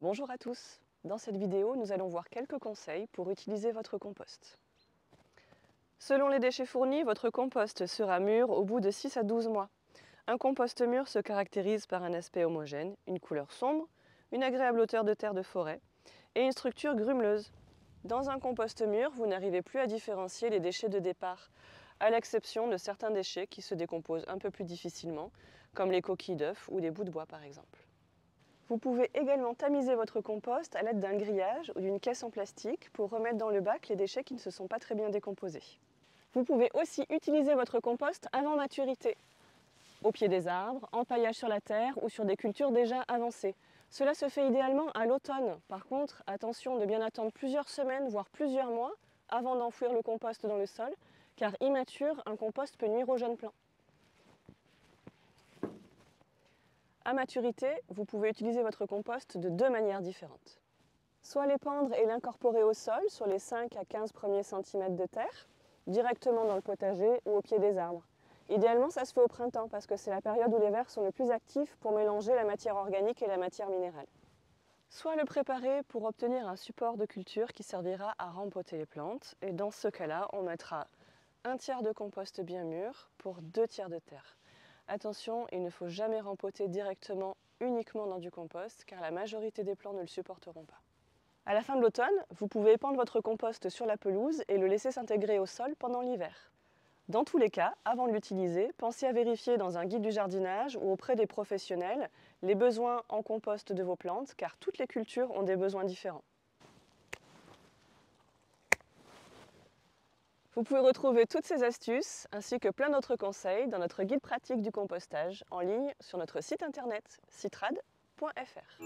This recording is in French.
Bonjour à tous. Dans cette vidéo, nous allons voir quelques conseils pour utiliser votre compost. Selon les déchets fournis, votre compost sera mûr au bout de 6 à 12 mois. Un compost mûr se caractérise par un aspect homogène, une couleur sombre, une agréable odeur de terre de forêt et une structure grumeleuse. Dans un compost mûr, vous n'arrivez plus à différencier les déchets de départ, à l'exception de certains déchets qui se décomposent un peu plus difficilement, comme les coquilles d'œufs ou des bouts de bois par exemple. Vous pouvez également tamiser votre compost à l'aide d'un grillage ou d'une caisse en plastique pour remettre dans le bac les déchets qui ne se sont pas très bien décomposés. Vous pouvez aussi utiliser votre compost avant maturité, au pied des arbres, en paillage sur la terre ou sur des cultures déjà avancées. Cela se fait idéalement à l'automne. Par contre, attention de bien attendre plusieurs semaines, voire plusieurs mois, avant d'enfouir le compost dans le sol, car immature, un compost peut nuire aux jeunes plants. À maturité, vous pouvez utiliser votre compost de deux manières différentes. Soit l'épandre et l'incorporer au sol sur les 5 à 15 premiers centimètres de terre, directement dans le potager ou au pied des arbres. Idéalement, ça se fait au printemps parce que c'est la période où les vers sont le plus actifs pour mélanger la matière organique et la matière minérale. Soit le préparer pour obtenir un support de culture qui servira à rempoter les plantes. Et dans ce cas-là, on mettra un tiers de compost bien mûr pour 2 tiers de terre. Attention, il ne faut jamais rempoter directement uniquement dans du compost car la majorité des plants ne le supporteront pas. À la fin de l'automne, vous pouvez épandre votre compost sur la pelouse et le laisser s'intégrer au sol pendant l'hiver. Dans tous les cas, avant de l'utiliser, pensez à vérifier dans un guide du jardinage ou auprès des professionnels les besoins en compost de vos plantes car toutes les cultures ont des besoins différents. Vous pouvez retrouver toutes ces astuces ainsi que plein d'autres conseils dans notre guide pratique du compostage en ligne sur notre site internet citrad.fr.